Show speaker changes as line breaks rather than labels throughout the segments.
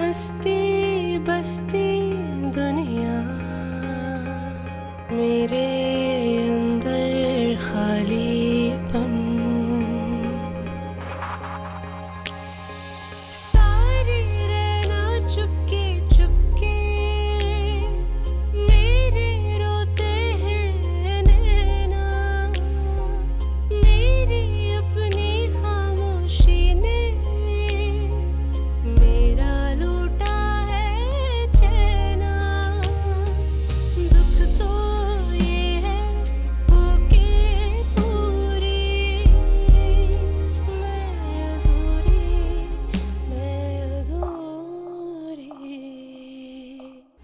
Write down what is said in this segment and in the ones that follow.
बसती बसती दुनिया मेरे अंदर खालीपन, सारी रहना चुपके चुपके मेरे रोते हैं नैना, मेरी अपनी खामोशी ने मेरा लूटा है चैना। दुख तो ये है होके पूरी मैं अधूरी।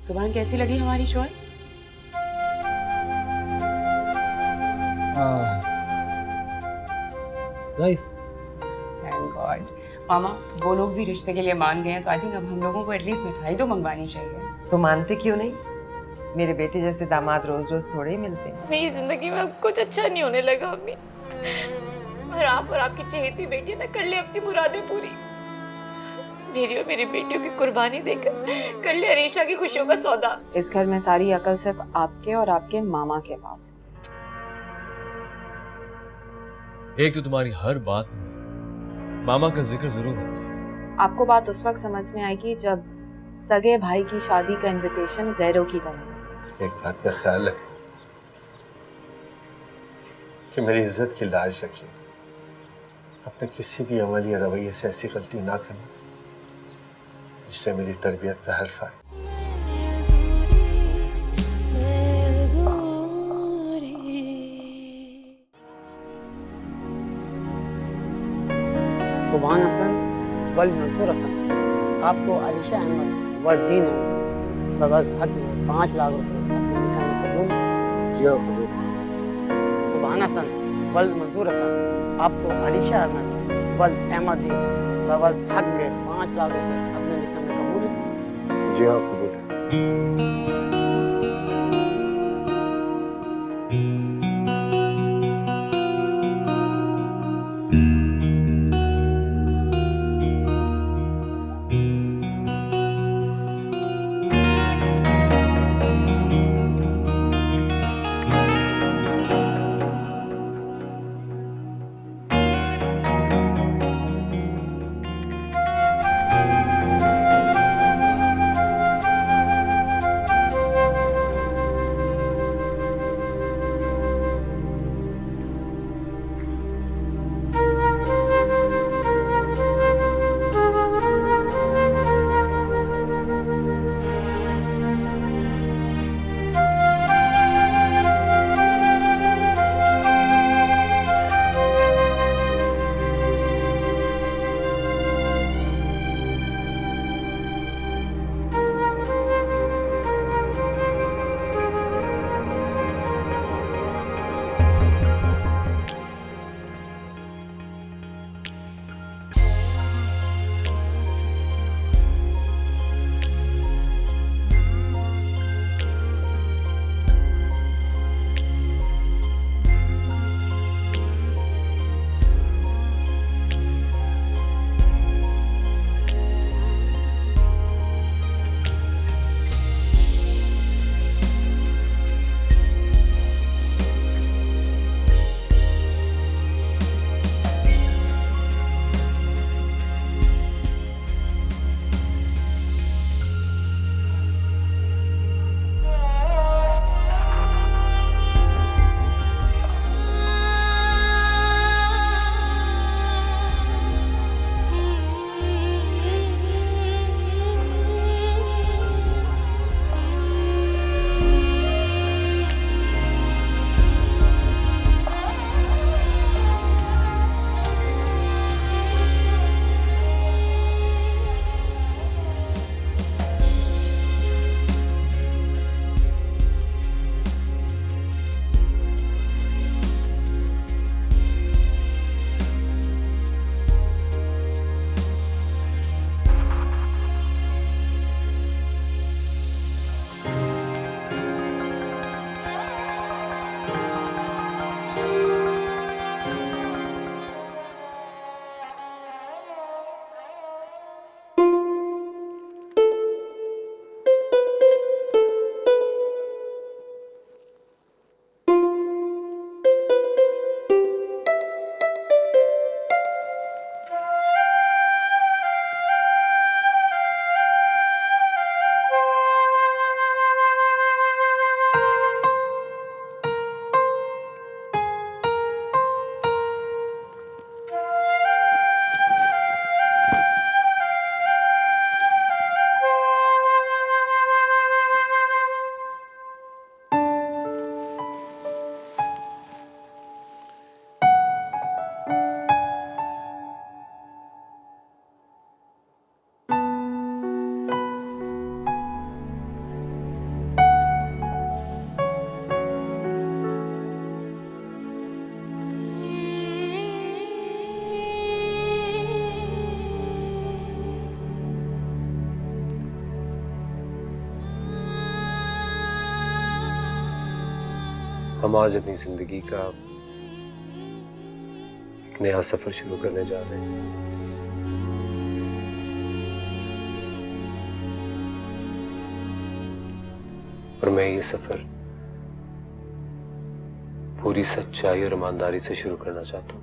सुभान कैसी लगी हमारी चॉइस?
नाइस।
Thank God. मामा वो लोग भी रिश्ते के लिए मान गए हैं, तो आई थिंक अब हम लोगों को एटलीस्ट मिठाई तो मंगवानी चाहिए।
तो मानते क्यों नहीं? मेरे बेटे जैसे दामाद रोज रोज थोड़े ही मिलते हैं।
मेरी जिंदगी में अब कुछ अच्छा नहीं होने लगा अम्मी। और आप और आपकी चहेती बेटी ने कर ली अपनी मुरादें पूरी। मेरी और मेरी बेटियों की कुर्बानी देकर कर ली अरीशा की खुशियों का सौदा।
इस घर में सारी अकल सिर्फ आपके और आपके मामा के पास है।
एक तो तुम्हारी हर बात में मामा का जिक्र जरूर होता है।
आपको बात उस वक्त समझ में आएगी जब सगे भाई की शादी का इनविटेशन गैरों की तरह मिले।
एक बात का ख्याल रख कि मेरी इज्जत की लाज रखिए। अपने किसी भी अमल या रवैये से ऐसी गलती ना करना जिससे मेरी तरबियत पे हर्फ आए।
सुभान हसन वल मंसूर हसन आपको अलीशा अहमद वल दीन अहमद बगैर हक में 5 लाख रुपए अपने निकाह में कबूल। जी हाँ कबूल। सुभान हसन वल मंसूर हसन आपको अलीशा अहमद वल अहमद दीन बगैर हक में 5 लाख रुपए अपने निकाह में कबूल। जी हाँ कबूल।
हम आज अपनी जिंदगी का एक नया सफर शुरू करने जा रहे हैं। और मैं ये सफर पूरी सच्चाई और ईमानदारी से शुरू करना चाहता हूं।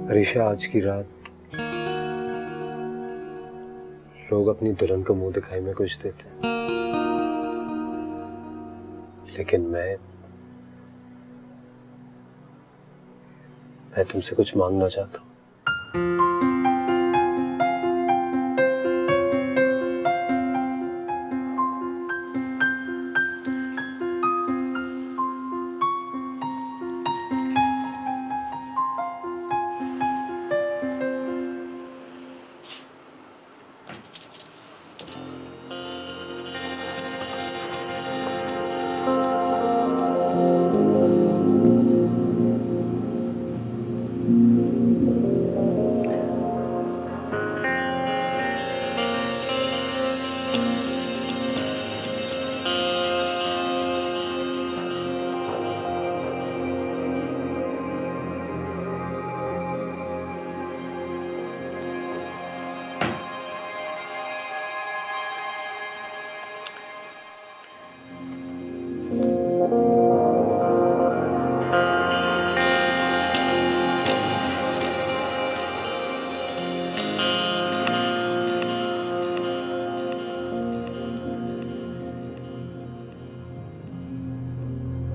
अरीशा, आज की रात लोग अपनी दुल्हन को मुंह दिखाई में कुछ देते हैं, लेकिन मैं तुमसे कुछ मांगना चाहता हूं।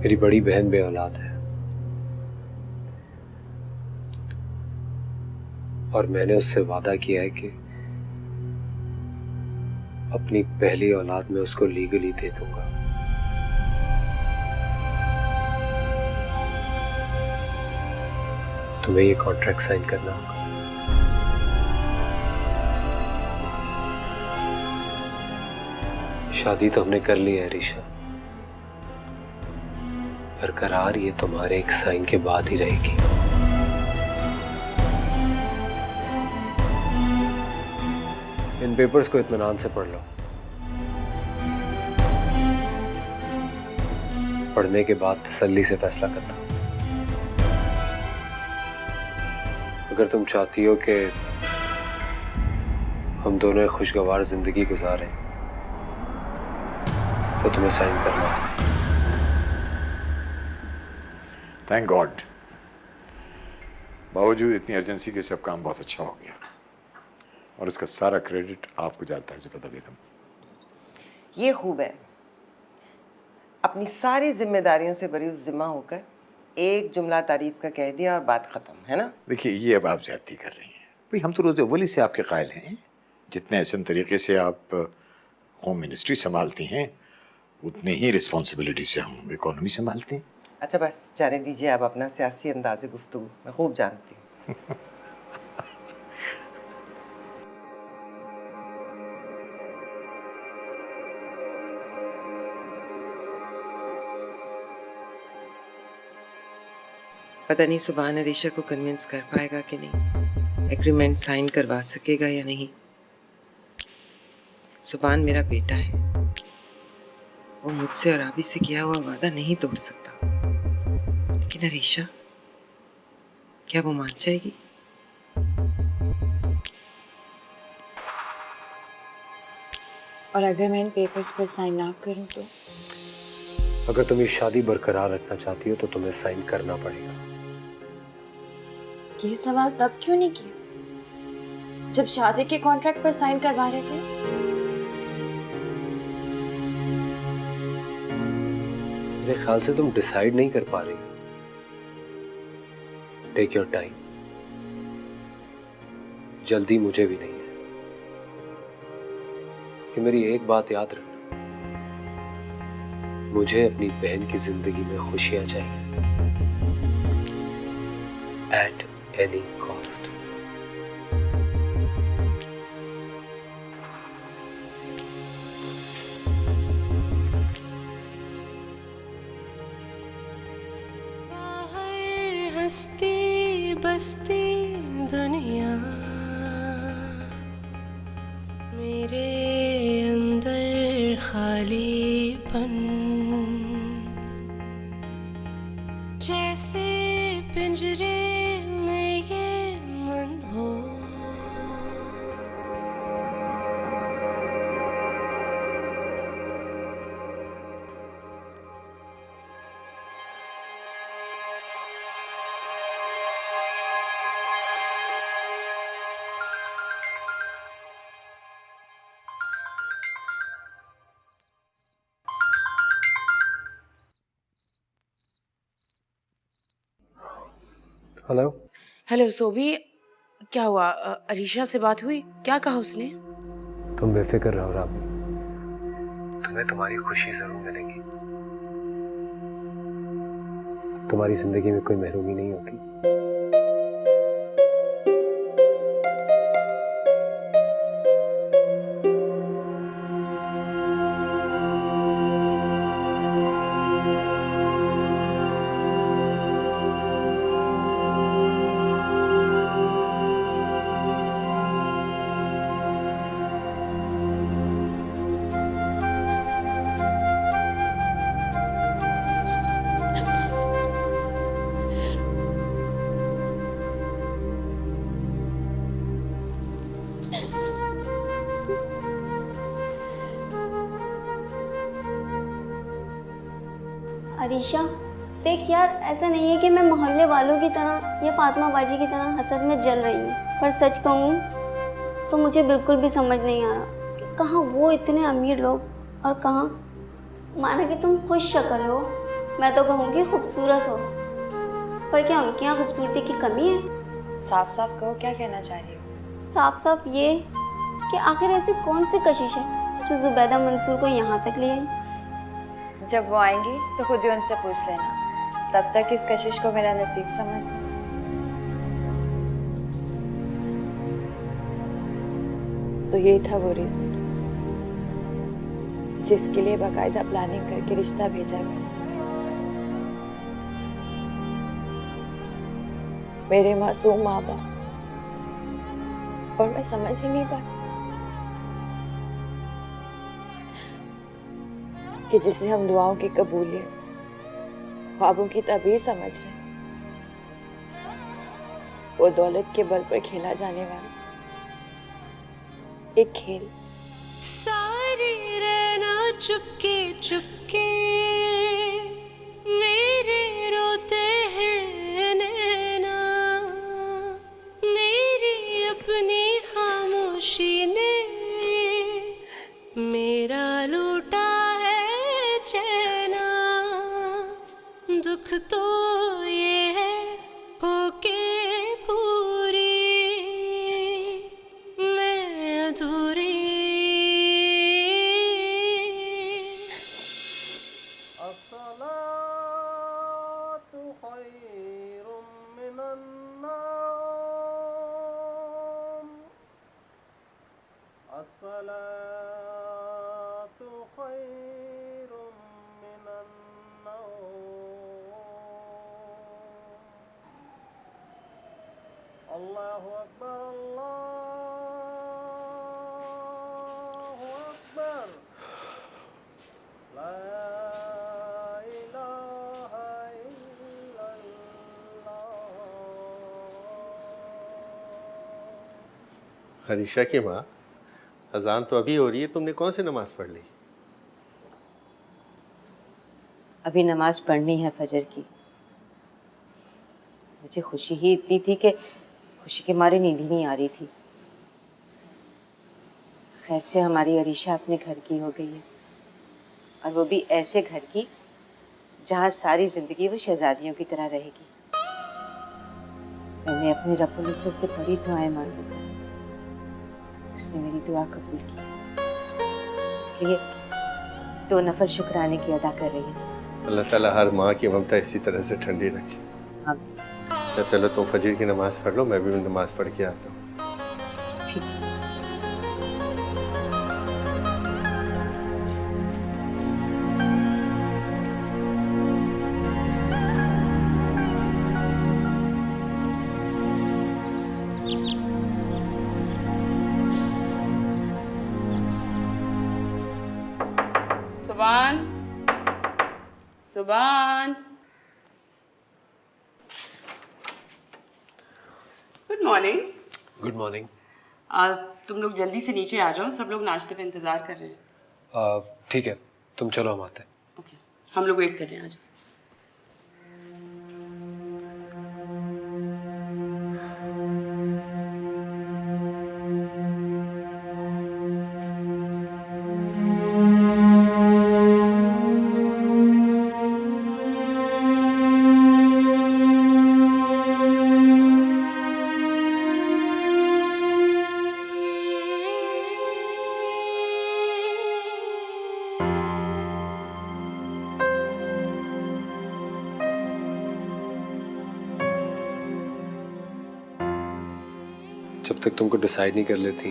मेरी बड़ी बहन बे औलाद है और मैंने उससे वादा किया है कि अपनी पहली औलाद में उसको लीगली दे दूंगा। तुम्हें ये कॉन्ट्रैक्ट साइन करना होगा। शादी तो हमने कर ली है अरीशा, पर करार ये तुम्हारे एक साइन के बाद ही रहेगी। इन पेपर्स को इत्मीनान से पढ़ लो। पढ़ने के बाद तसल्ली से फैसला करना। अगर तुम चाहती हो कि हम दोनों एक खुशगवार जिंदगी गुजारें तो तुम्हें साइन करना होगा।
थैंक गॉड, बावजूद इतनी अर्जेंसी के सब काम बहुत अच्छा हो गया और इसका सारा क्रेडिट आपको जाता है ज़ुबैदा बेगम।
ये खूब है, अपनी सारी जिम्मेदारियों से बरी जिम्मा होकर एक जुमला तारीफ का कह दिया और बात खत्म, है ना?
देखिए, ये अब आप ज्यादती कर रही हैं। भाई, हम तो रोज़ अव्वली से आपके कायल हैं। जितने ऐसे तरीके से आप होम मिनिस्ट्री संभालती हैं, उतने ही रिस्पॉन्सिबिलिटी से हम इकोनॉमी संभालते हैं।
अच्छा बस जाने दीजिए आप अपना सियासी अंदाज़ गुफ्तगू, मैं खूब जानती हूँ। पता नहीं सुभान अरीशा को कन्विंस कर पाएगा कि नहीं, एग्रीमेंट साइन करवा सकेगा या नहीं। सुभान मेरा बेटा है, वो मुझसे और आबी से किया हुआ वादा नहीं तोड़ सकता। लेकिन अरीशा, क्या वो मान जाएगी?
और अगर मैं इन पेपर्स पर साइन ना करूं तो?
अगर तुम ये शादी बरकरार रखना चाहती हो तो तुम्हें साइन करना पड़ेगा।
ये सवाल तब क्यों नहीं किया जब शादी के कॉन्ट्रैक्ट पर साइन करवा रहे थे?
मेरे ख्याल से तुम डिसाइड नहीं कर पा रही। Take your time. जल्दी मुझे भी नहीं है कि मेरी एक बात याद रखना, मुझे अपनी बहन की जिंदगी में खुशियां चाहिए एट एनी कॉस्ट।
बाहर हंसती बसती दुनिया मेरे अंदर खालीपन, जैसे पिंजरे में ये मन हो।
हेलो।
हेलो सोभी, क्या हुआ? अरीशा से बात हुई? क्या कहा उसने?
तुम बेफिक्र रहो राबी, तुम्हें तुम्हारी खुशी जरूर मिलेगी। तुम्हारी जिंदगी में कोई महरूमी नहीं होगी।
अरीशा, देख यार, ऐसा नहीं है कि मैं मोहल्ले वालों की तरह या फातिमा बाजी की तरह हसद में जल रही हूँ, पर सच कहूँ तो मुझे बिल्कुल भी समझ नहीं आ रहा कि कहाँ वो इतने अमीर लोग और कहाँ, माना कि तुम खुश शक्ल हो, मैं तो कहूँगी खूबसूरत हो, पर क्या उनके यहाँ खूबसूरती की कमी है?
साफ साफ कहो, क्या कहना चाह रही हो?
साफ साफ ये कि आखिर ऐसी कौन सी कशिश है जो जुबैदा मंसूर को यहाँ तक ले आई?
जब वो आएंगी तो खुद ही उनसे पूछ लेना, तब तक इस कशिश को मेरा नसीब समझना। तो ये था वो रीजन जिसके लिए बाकायदा प्लानिंग करके रिश्ता भेजा गया। मेरे मासूम माँ बाप, और मैं समझ ही नहीं पाई कि जिसे हम दुआओं की कबूलियत, ख्वाबों की ताबीर समझ रहे हैं, वो दौलत के बल पर खेला जाने वाला एक खेल।
सारी रहना चुपके चुपके मेरे रोते हैं नैना, मेरी अपनी खामोशी ने मेरा लूटा है चैना। दुख तो ये है होके पूरी मैं अधूरी।
अल्लाहु अकबर, अल्लाहु अकबर, ला इलाहा इल्लल्लाह।
हरीशा की माँ, अजान तो अभी हो रही है, तुमने कौन सी नमाज पढ़ ली?
अभी नमाज पढ़नी है फजर की। मुझे खुशी ही इतनी थी कि खुशी के मारे नींद ही नहीं आ रही थी। खैर से हमारी अरीशा अपने घर की हो गई है, और वो भी ऐसे घर की जहाँ सारी जिंदगी वो शहजादियों की तरह रहेगी। मैंने अपने रब्बुल इज्जत से बड़ी दुआएं मांगी थी, उसने मेरी दुआ कबूल की, इसलिए 2 नफल शुक्राने की अदा कर रही थी।
अल्लाह ताला हर माँ की ममता इसी तरह से ठंडी रखे।
हाँ।
अच्छा चलो, तुम फजर की नमाज पढ़ लो, मैं भी नमाज पढ़ के आता हूँ।
ठीक।
Subhan, Subhan. Good morning.
Good morning.
तुम लोग जल्दी से नीचे आ जाओ, सब लोग नाश्ते पे इंतजार कर रहे हैं।
ठीक है, तुम चलो, हम आते हैं।
ओके, हम लोग वेट कर रहे हैं। आ जाओ।
जब तक तुमको डिसाइड नहीं कर लेती,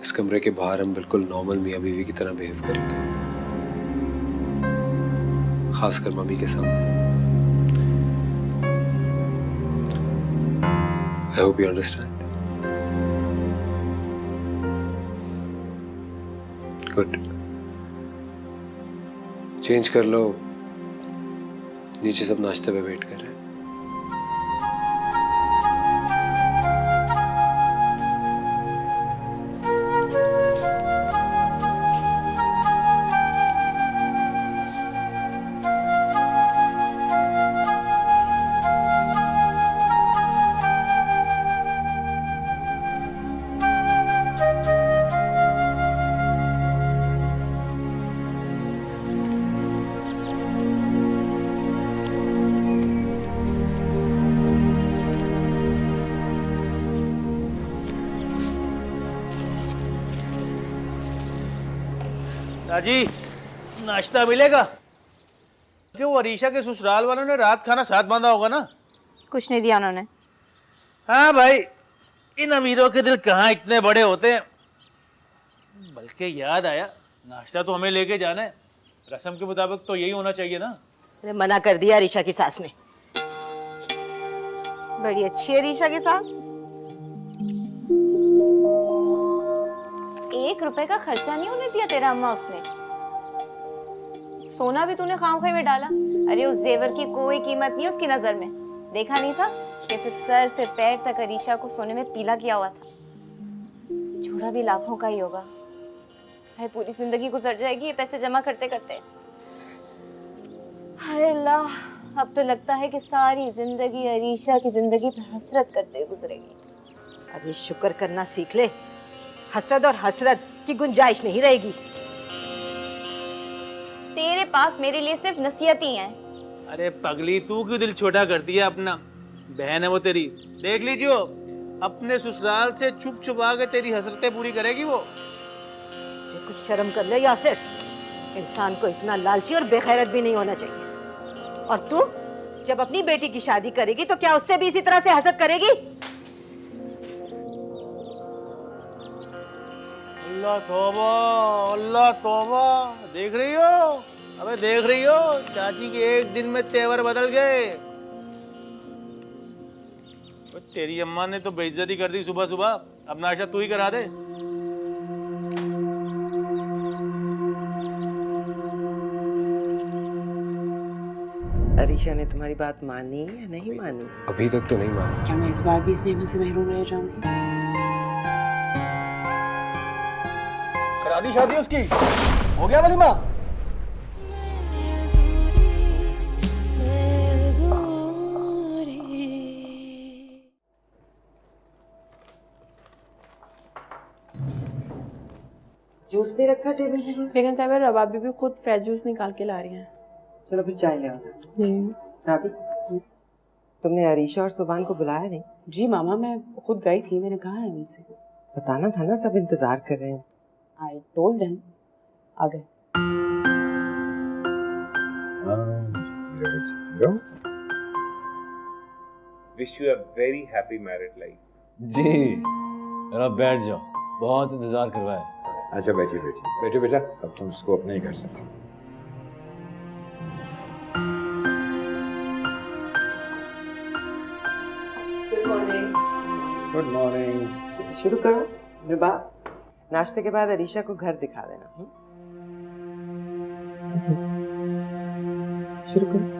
इस कमरे के बाहर हम बिल्कुल नॉर्मल मियाँ बीवी की तरह बिहेव करेंगे, खासकर मम्मी के सामने। I hope you understand. Good, change कर लो, नीचे सब नाश्ते पे वेट कर रहे हैं।
राजी, नाश्ता मिलेगा? क्यों, वो अरीशा के ससुराल वालों ने रात खाना साथ बांधा होगा ना?
कुछ नहीं दिया उन्होंने।
हाँ भाई, इन अमीरों के दिल कहाँ इतने बड़े होते हैं। बल्कि याद आया, नाश्ता तो हमें लेके जाना है, रस्म के मुताबिक तो यही होना चाहिए ना।
अरे मना कर दिया अरीशा की सास ने।
बड़ी अच्छी है अरीशा की सास। 1 रुपए का खर्चा नहीं होने दिया तेरा अम्मा उसने। सोना भी तूने खाम खाई में डाला। अरे उस जेवर की कोई कीमत नहीं है उसकी नजर में। देखा नहीं था कैसे सर से पैर तक अरीशा को सोने में पीला किया हुआ था। जूड़ा भी लाखों का ही होगा। भाई पूरी जिंदगी गुजर जाएगी ये पैसे जमा करते करते। हाय अल्लाह, अब तो लगता है कि सारी जिंदगी अरीशा की जिंदगी पे हसरत करते हुए गुजरेगी।
अरे शुक्र करना सीख ले, हसद और हसरत की गुंजाइश नहीं रहेगी।
तेरे पास मेरे लिए सिर्फ नसीहत ही है।
अरे पगली, तू क्यों दिल छोटा करती है अपना? बहन है वो तेरी, देख लीजिए अपने ससुराल से छुप छुपा के तेरी हसरतें पूरी करेगी वो।
तो कुछ शर्म कर ले यासिर, इंसान को इतना लालची और बेगैरत भी नहीं होना चाहिए। और तू जब अपनी बेटी की शादी करेगी तो क्या उससे भी इसी तरह से हसद करेगी?
अल्लाह तौबा, अल्लाह तौबा। देख रही हो, अबे देख रही हो, चाची के एक दिन में तेवर बदल गए। तेरी अम्मा ने तो बेइज्जती कर दी सुबह सुबह। अब नाश्ता तू ही करा दे।
अरीशा ने तुम्हारी बात मानी या नहीं मानी?
अभी तक तो नहीं मानी।
क्या मैं इस बार भी इस नेमत से महरूम रह जाऊंगी?
करा दी शादी उसकी? हो गया वलीमा?
जूस दे रखा टेबल पे?
बेगम साहब रबाबी भी खुद फ्रेश जूस निकाल के ला रही हैं।
चलो फिर चाय ले आओ। राबी, तुमने अरीशा और सुबान को बुलाया नहीं?
जी मामा, मैं खुद गई थी, मैंने कहा है उनसे।
बताना था ना, सब इंतजार कर रहे हैं।
I told them. आ गए।
Wish you a very happy married life.
जी, जरा बैठ जाओ, बहुत इंतजार करवाया।
अच्छा बैठिए बैठिए बैठो बेटा, अब तुम उसको अपने ही घर से।
Good morning.
Good morning.
शुरू करो। रुबाब, नाश्ते के बाद अरीशा को घर दिखा देना। अच्छा शुरू करो।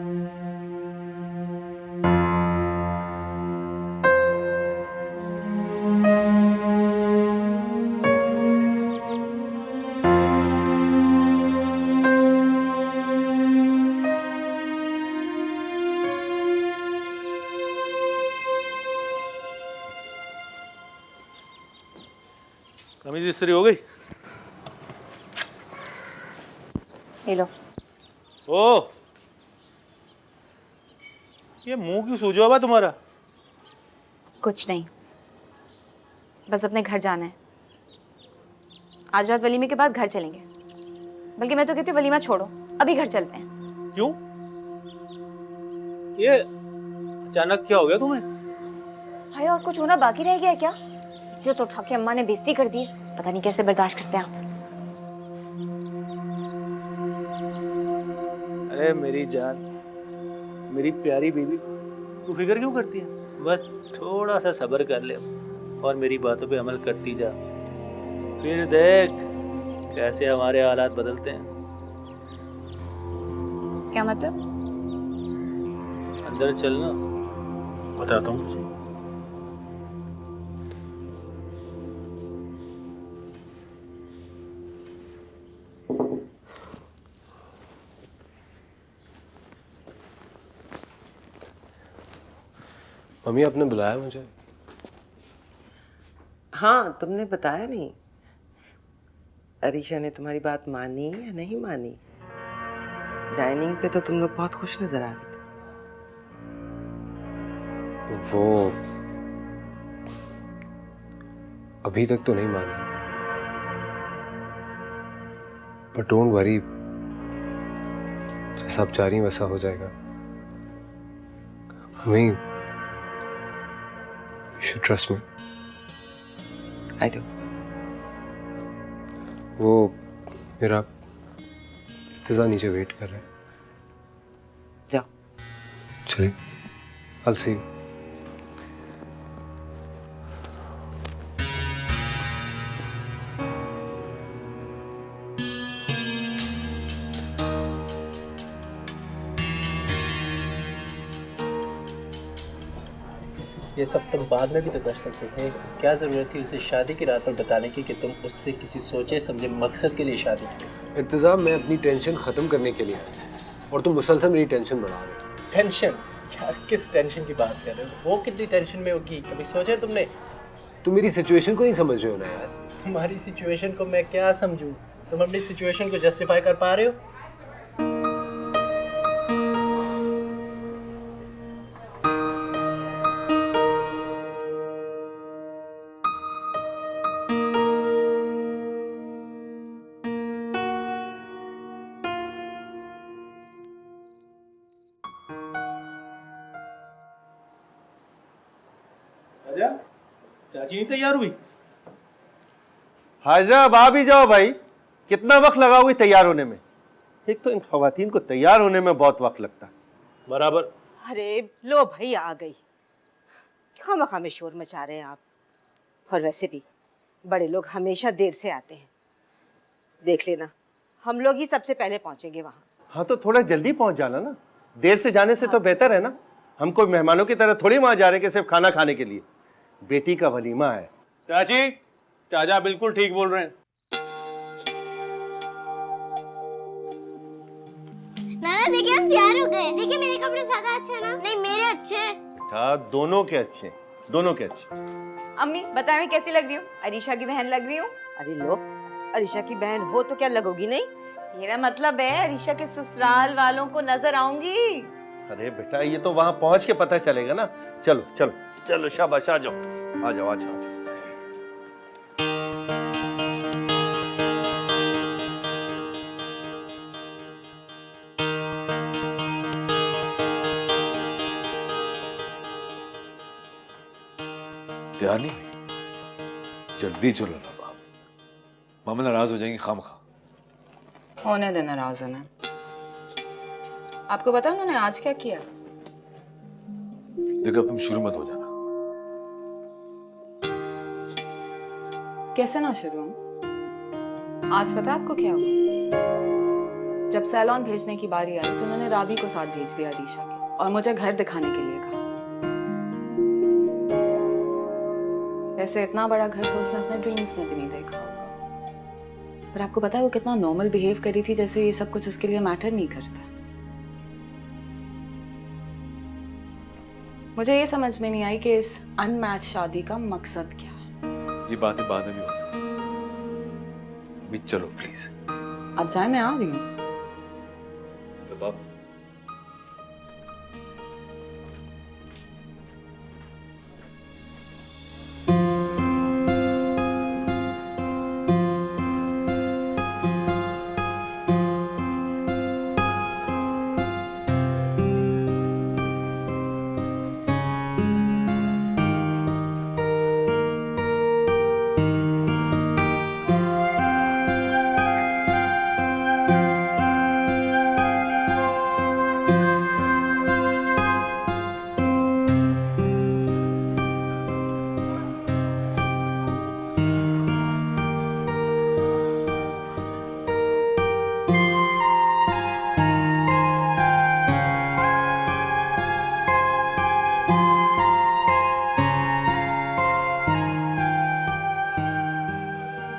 कमीज इस्त्री हो गई?
ये लो।
ओ, ये मुंह क्यों सूजा हुआ तुम्हारा?
कुछ नहीं, बस अपने घर जाना है। आज रात वलीमे के बाद घर चलेंगे। बल्कि मैं तो कहती हूँ वलीमा छोड़ो, अभी घर चलते हैं।
क्यों? ये अचानक क्या हो गया तुम्हें?
हाय, और कुछ होना बाकी रह गया है क्या? इतने तो उठा के अम्मा ने बेइज्जती कर दी है। पता नहीं कैसे बर्दाश्त करते हैं आप।
अरे मेरी जान, मेरी प्यारी बीवी, तू फिक्र क्यों करती है? बस थोड़ा सा सब्र कर ले और मेरी बातों पे अमल करती जा, फिर देख कैसे हमारे हालात बदलते हैं।
क्या मतलब?
अंदर चलना, बताता हूँ तुझे।
मम्मी आपने बुलाया मुझे?
हाँ, तुमने बताया नहीं। अरीशा ने तुम्हारी बात मानी या नहीं मानी? डाइनिंग पे तो तुम लोग बहुत खुश नजर आ रहे थे।
वो अभी तक तो नहीं मानी, पर डोंट वरी, जैसा आप चाह रही हैं वैसा हो जाएगा। Mummy, you should trust me.
I do.
वो मेरा इर्तिज़ा नीचे वेट कर रहा है।
जाओ।
चलिए, I'll see you.
ये सब तुम बाद में भी तो कर सकते थे। क्या ज़रूरत थी उसे शादी की रात पर बताने की कि तुम उससे किसी सोचे समझे मकसद के लिए शादी की?
इंतज़ाम, मैं अपनी टेंशन ख़त्म करने के लिए आया और तुम मुसलसल मेरी टेंशन बढ़ा रहे हो।
टेंशन? यार किस टेंशन की बात कर रहे हो? वो कितनी टेंशन में होगी, कभी सोचा तुमने?
तुम मेरी सिचुएशन को नहीं समझ रहे हो ना यार।
तुम्हारी सिचुएशन को मैं क्या समझूं? तुम अपनी सिचुएशन को जस्टिफाई कर पा रहे हो?
आजा, चाची नहीं तैयार हुई? हाजरा, अब आ भी जाओ भाई। कितना वक्त लगाओगी तैयार होने में? एक तो इन खवातीन को तैयार होने में बहुत वक्त लगता है। बराबर।
अरे लो भाई, आ गई। खामखा में शोर मचा रहे हैं आप। और वैसे भी बड़े लोग हमेशा देर से आते हैं। देख लेना, हम लोग ही सबसे पहले पहुंचेंगे वहाँ।
हाँ तो थोड़ा जल्दी पहुंच जाना ना। देर से जाने से तो बेहतर है ना। हम कोई मेहमानों की तरह थोड़ी वहां जा रहे हैं कि सिर्फ खाना खाने के लिए। बेटी का वलीमा है। चाची, चाचा बिल्कुल ठीक बोल रहे हैं।
नाना देखिए, हम तैयार हो गए। देखिए मेरे कपड़े ज्यादा अच्छे हैं ना? नहीं, मेरे अच्छे हैं।
हाँ, दोनों के अच्छे, दोनों के अच्छे।
अम्मी बताएं मैं कैसी लग रही हूँ? अरीशा की बहन लग रही हूँ?
अरे लो, अरीशा की बहन हो तो क्या लगोगी नहीं?
मेरा मतलब है अरीशा के ससुराल वालों को नजर आऊंगी।
अरे बेटा, ये तो वहां पहुंच के पता चलेगा ना। चलो चलो चलो, शाबाश, आ जाओ आ जाओ आ जाओ आ जाओ।
तैयार नहीं? जल्दी चलो ना बाप, मामा नाराज हो जाएंगी खामखा।
होने देना नाराज होना। आपको पता उन्होंने आज क्या किया?
देखो, तुम शुरू मत हो जाना। कैसे ना शुरू हूं? आज पता आपको क्या हुआ?
जब सैलॉन भेजने की बारी आई तो उन्होंने राबी को साथ भेज दिया अरीशा के, और मुझे घर दिखाने के लिए कहा। वैसे इतना बड़ा घर तो उसने अपने ड्रीम्स में भी नहीं देखा होगा। पर आपको पता है वो कितना नॉर्मल बिहेव करी थी, जैसे ये सब कुछ उसके लिए मैटर नहीं करता। मुझे ये समझ में नहीं आई कि इस अनमैच शादी का मकसद क्या है।
ये बातें बाद में भी हो सकती हैं। अभी चलो प्लीज।
अब जाए, मैं आ रही हूँ।
बाप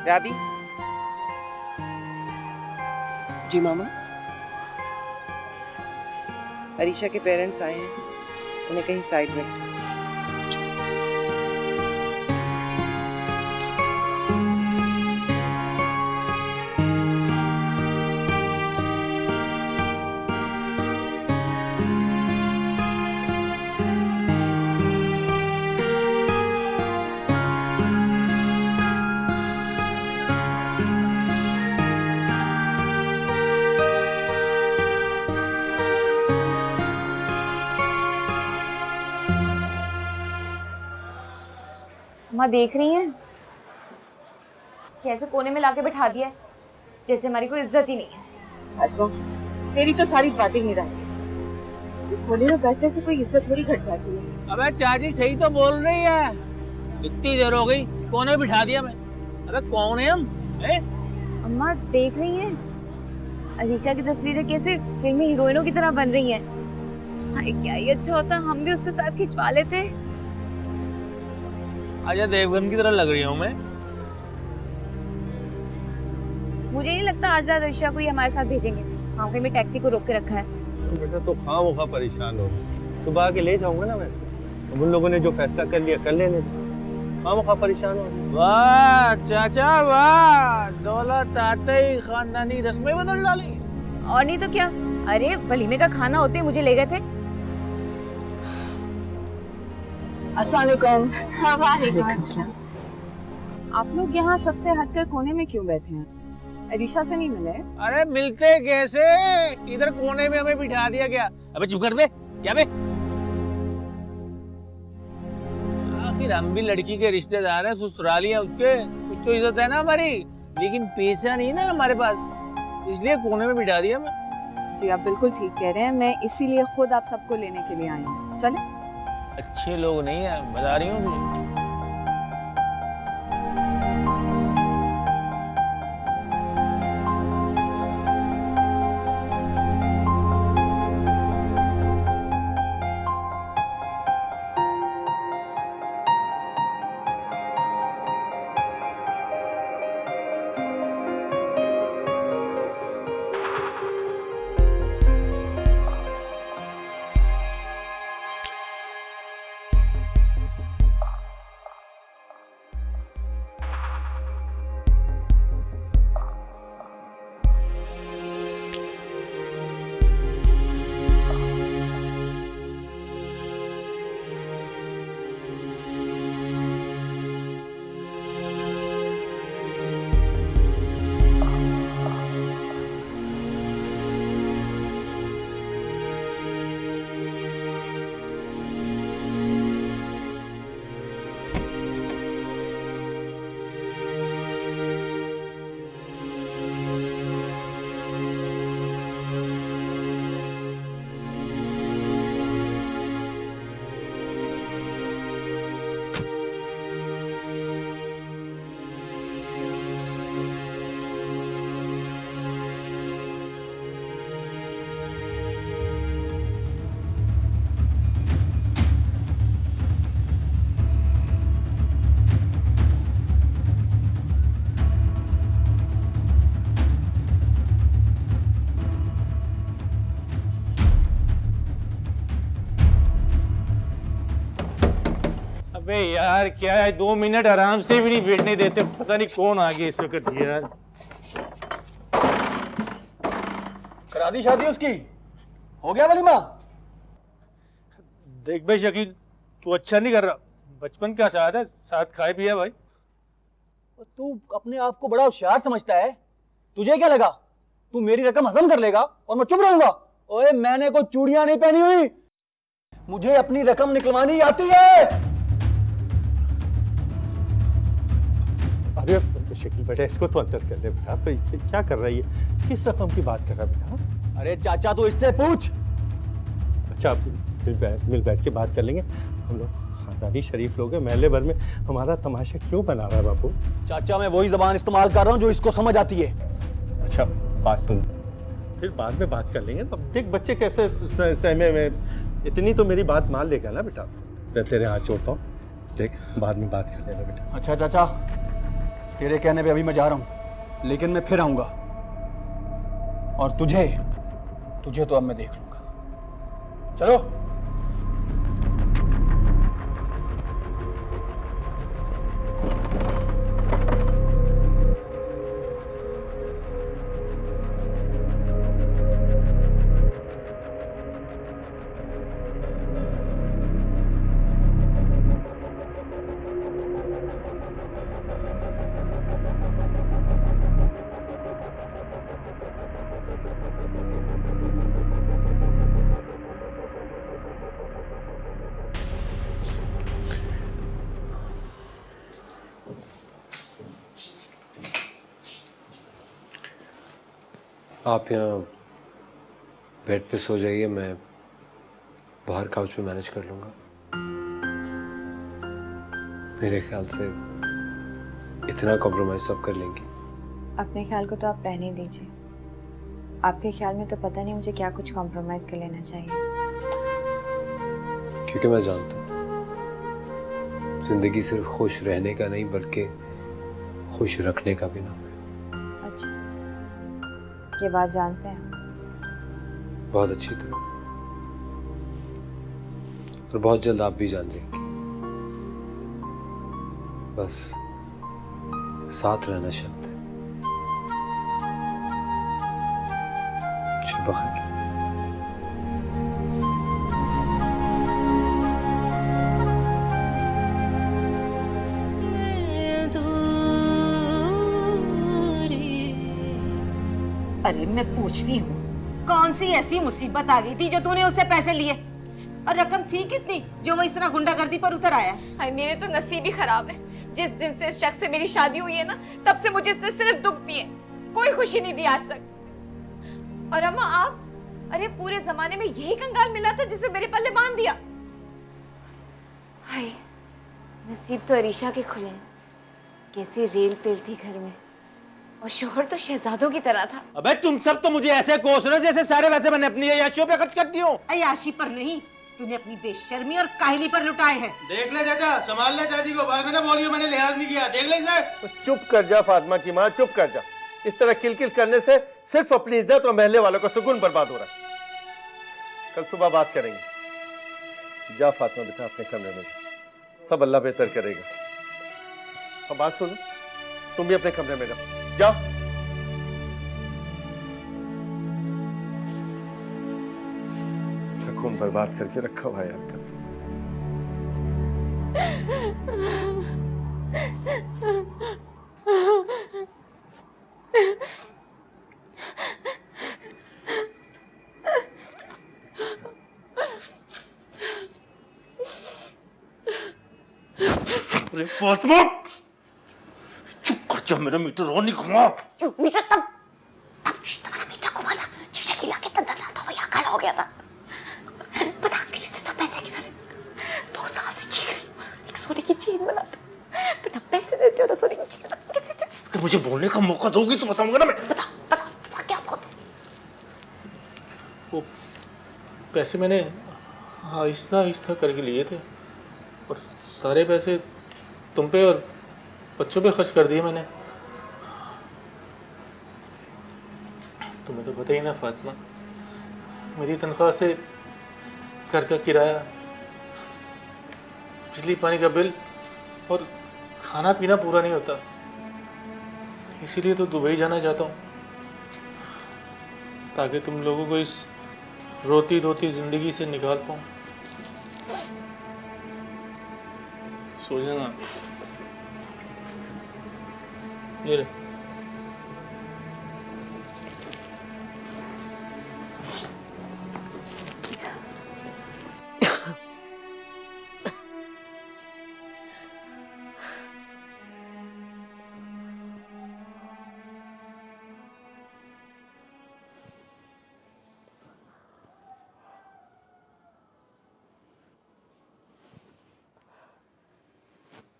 राबी।
जी मामा।
अरीशा के पेरेंट्स आए हैं, उन्हें कहीं साइड में।
माँ देख रही हैं कैसे कोने में लाके बैठा दिया है, जैसे हमारी कोई इज्जत ही नहीं है।
तेरी तो सारी बातें ही रही। कोने में बैठने से कोई इज्जत थोड़ी घट जाती है।
अबे चाची सही तो बोल रही है, इतनी देर हो गई कोने में बिठा दिया मैं। अबे कौन है हम?
अम्मा देख रही हैं अरीशा की तस्वीरें कैसे फिल्मी हीरोइनों की तरह बन रही हैं। हाय क्या ही अच्छा होता हम भी उसके साथ खिंचवा लेते।
अजय देवगन की तरह लग रही हूँ मैं।
मुझे नहीं लगता आज रात अरीशा को ही हमारे साथ भेजेंगे। हाँ कहीं में टैक्सी को रोक के रखा है।
बेटा तो खामोखा परेशान हो, सुबह आके ले जाऊंगा ना मैं। अब उन लोगों ने जो फैसला कर लिया कर लेने दो, खामोखा परेशान हो।
वाह चाचा वाह, दौलत आते ही खानदानी रस्में बदल डाली।
और नहीं तो क्या, अरे वलीमे का खाना होते मुझे ले गए थे।
अस्सलामुअलैकुम।
वालेकुम।
आप लोग यहाँ सबसे हटकर कोने में क्यों बैठे हैं? अरीशा से नहीं मिले?
अरे मिलते कैसे, इधर कोने में हमें बिठा दिया गया। अबे चुप कर बे, क्या बे? आखिर हम भी लड़की के रिश्तेदार हैं, ससुराली हैं उसके, कुछ तो इज्जत है ना हमारी। लेकिन पैसा नहीं ना हमारे पास, इसलिए कोने में बिठा दिया मैं।
जी आप बिल्कुल ठीक कह रहे हैं, मैं इसीलिए खुद आप सबको लेने के लिए आई हूँ। चले?
अच्छे लोग नहीं है, बता रही हूँ तुझे। अबे यार क्या है, 2 मिनट आराम से भी नहीं बैठने देते। पता नहीं कौन आ गया इस वक्त यार।
करा दी शादी उसकी? हो गया वलीमा?
देख भाई शकील, तू अच्छा नहीं कर रहा। बचपन का साथ है, साथ खाए पिया भाई।
तू अपने आप को बड़ा होशियार समझता है। तुझे क्या लगा तू मेरी रकम हजम कर लेगा और मैं चुप रहूंगा? ओए मैंने कोई चूड़ियां नहीं पहनी हुई, मुझे अपनी रकम निकलवानी आती है।
अरे शकील बेटा, इसको तो अंदर कर ले बेटा। क्या कर रहा है ये? किस रकम की बात कर रहा है बेटा?
अरे चाचा तू इससे पूछ।
अच्छा मिल बैठ के बात कर लेंगे। हम लोग खानदानी शरीफ लोग हैं, महल्ले भर में हमारा तमाशा क्यों बना रहा है बापू?
चाचा मैं वही जबान इस्तेमाल कर रहा हूँ जो इसको समझ आती है।
अच्छा बात सुन, फिर बाद में बात कर लेंगे। अब देख बच्चे कैसे सहमे में, इतनी तो मेरी बात मान लेगा ना बेटा। मैं तेरे हाथ जोड़ता हूँ, देख बाद में बात कर लेना बेटा।
अच्छा चाचा, तेरे कहने पे अभी मैं जा रहा हूँ, लेकिन मैं फिर आऊँगा। और तुझे तो अब मैं देख लूँगा। चलो।
आप यहाँ बेड पे सो जाइए, मैं बाहर काउच पे मैनेज कर लूँगा। मेरे ख्याल से इतना कॉम्प्रोमाइज सब कर लेंगी।
अपने ख्याल को तो आप रहने दीजिए। आपके ख्याल में तो पता नहीं मुझे क्या कुछ कॉम्प्रोमाइज कर लेना चाहिए।
क्योंकि मैं जानता हूँ जिंदगी सिर्फ खुश रहने का नहीं बल्कि खुश रखने का भी नाम है।
अच्छा, ये बात जानते हैं?
बहुत अच्छी तरह, और बहुत जल्द आप भी जान जाएंगे। बस साथ रहना शर्त है। शब बखैर।
अरे मैं पूछती हूँ, कौन सी ऐसी मुसीबत आ गई थी जो तूने उससे पैसे लिए? और रकम थी कितनी जो वो इस तरह गुंडागर्दी पर उतर आया?
हाय मेरे तो नसीब ही खराब है। जिस दिन से इस शख्स से मेरी शादी हुई है ना, तब से मुझे इसने सिर्फ दुख दिए, कोई खुशी नहीं दी आज तक। और अम्मा आप, अरे पूरे जमाने में यही कंगाल मिला था जिसे मेरे पल्ले बांध दिया।
हाय नसीब तो अरीशा के खुले हैं। कैसी रेल पेल थी घर में, और शोहर तो शहजादों की तरह था।
अबे तुम सब तो मुझे ऐसे कोस रहे हो जैसे सारे वैसे मैंने अपनी अय्याशियों पे खर्च करती हूँ।
अय्याशी पर नहीं, तूने अपनी बेशर्मी और काहिली पर लुटाए हैं।
देख ले चाचा, संभाल ले चाची को, बाद में ना बोलियो मैंने लिहाज नहीं किया। देख ले इसे।
चुप कर जा फातिमा की माँ, चुप कर जा। इस तरह किलकिल करने से सिर्फ अपनी इज्जत और महल्ले वालों का सुकून बर्बाद हो रहा है। कल सुबह बात करेंगे। जा फातिमा बेटा अपने कमरे में जा, सब अल्लाह बेहतर करेगा। अब बात सुनो, तुम भी अपने कमरे में जाओ, जाओ। सुकून बर्बाद करके रखा हुआ है यार।
अरे फातिमा चुप कर जा, मेरा मीटर और नहीं घुमा।
मीटर तब मीटर घुमा था जब शकील आके तंदर लाता हुआ यहाँ खड़ा हो गया था। पता नहीं तो पैसे किधर है? 2 साल से चीख रही हूँ एक सोने की चेन बनाता, पर ना पैसे देते हो ना सोने की चेन बनाते।
अगर मुझे बोलने का मौका दोगी तो बताऊंगा ना मैं।
बता क्या बात?
वो पैसे मैंने आहिस्ता आहिस्ता करके लिए थे, और सारे पैसे तुम पे और बच्चों पे खर्च कर दिए मैंने। तुम्हें तो पता ही ना फातिमा, मेरी तनख्वाह से घर का किराया, बिजली पानी का बिल और खाना पीना पूरा नहीं होता। इसीलिए तो दुबई जाना चाहता हूँ, ताकि तुम लोगों को इस रोती धोती जिंदगी से निकाल पाऊँ। सो जाना। ये ले।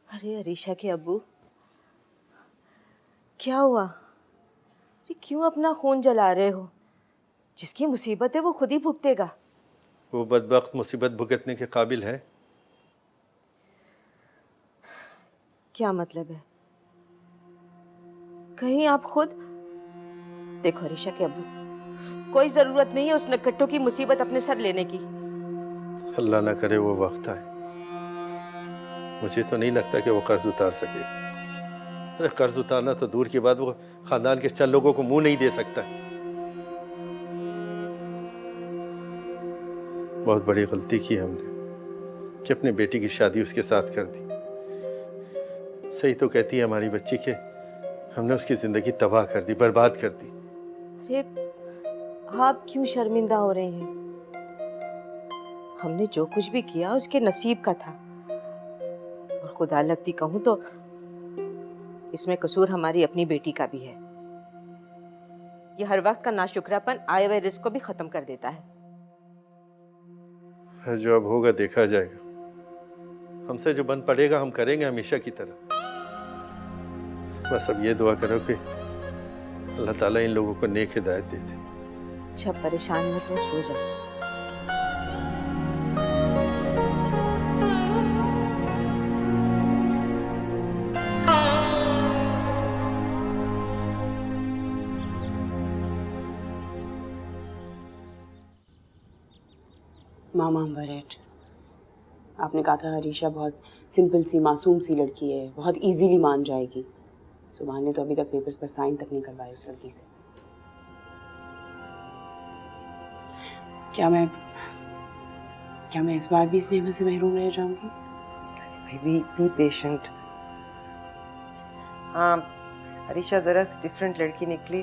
अरे अरीशा के अब्बू, क्या हुआ? अरे क्यों अपना खून जला रहे हो? जिसकी मुसीबत है वो खुद ही भुगतेगा।
वो बदबख्त मुसीबत भुगतने के काबिल है?
क्या मतलब है? कहीं आप खुद देखो अरीशा के अब्बू, कोई जरूरत नहीं है उस नकट्टों की मुसीबत अपने सर लेने की।
अल्लाह ना करे वो वक्त आए। मुझे तो नहीं लगता कि वो कर्ज उतार सके। अरे कर्ज उतारना तो दूर की बात, वो खानदान के चंद लोगों को मुंह नहीं दे सकता। बहुत बड़ी गलती की हमने कि अपनी बेटी की शादी उसके साथ कर दी। सही तो कहती है हमारी बच्ची के हमने उसकी जिंदगी तबाह कर दी, बर्बाद कर दी।
अरे आप क्यों शर्मिंदा हो रहे हैं? हमने जो कुछ भी किया उसके नसीब का था, और खुदा लगती कहूँ तो इसमें कसूर हमारी अपनी बेटी का भी है। ये हर वक्त का नाशुक्रापन आए हुए रिस्क को भी खत्म कर देता है।
जो अब होगा देखा जाएगा। हमसे जो बन पड़ेगा हम करेंगे हमेशा की तरह। बस अब ये दुआ करो कि अल्लाह ताला इन लोगों को नेक हिदायत दे दे।
अच्छा परेशान मत हो, सो जा।
मामा वरेट, आपने कहा था हरीशा बहुत सिंपल सी मासूम सी लड़की है, बहुत इजीली मान जाएगी। सुभान ने तो अभी तक पेपर्स पर साइन तक नहीं करवाए उस लड़की से। क्या मैं इस बार भी इस नेमत से महरूम रह जाऊंगी?
Baby be patient. हाँ अरीशा ज़रा सी डिफरेंट लड़की निकली,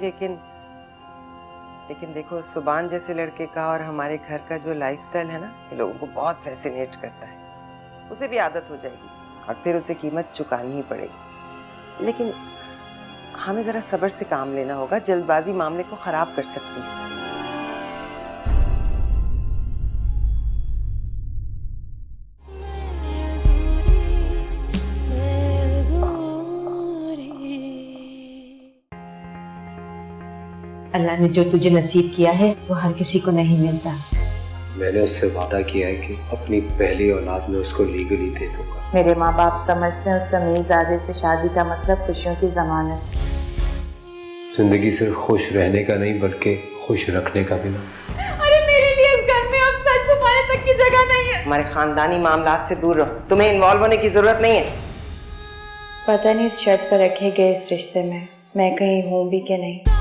लेकिन देखो सुभान जैसे लड़के का और हमारे घर का जो लाइफस्टाइल है ना, ये लोगों को बहुत फैसिनेट करता है। उसे भी आदत हो जाएगी और फिर उसे कीमत चुकानी ही पड़ेगी। लेकिन हमें ज़रा सब्र से काम लेना होगा, जल्दबाजी मामले को ख़राब कर सकती है।
अल्लाह ने जो तुझे नसीब किया है वो हर किसी को नहीं मिलता।
मैंने उससे वादा किया है कि अपनी पहली औलाद में उसको लीगली दे दूंगा।
मेरे माँ बाप समझते हैं उस अमीरजादे से शादी का मतलब खुशियों की जमानत।
जिंदगी सिर्फ खुश रहने का नहीं बल्कि खुश रखने का भी ना।
अरे मेरे लिए इस घर में अब सच छुपाने तक की जगह नहीं है।
हमारे खानदानी मामलात से दूर रहो, तुम्हें इन्वॉल्व होने की जरूरत नहीं है।
पता नहीं इस शर्त पर रखे गए इस रिश्ते में मैं कहीं हूँ भी कि नहीं।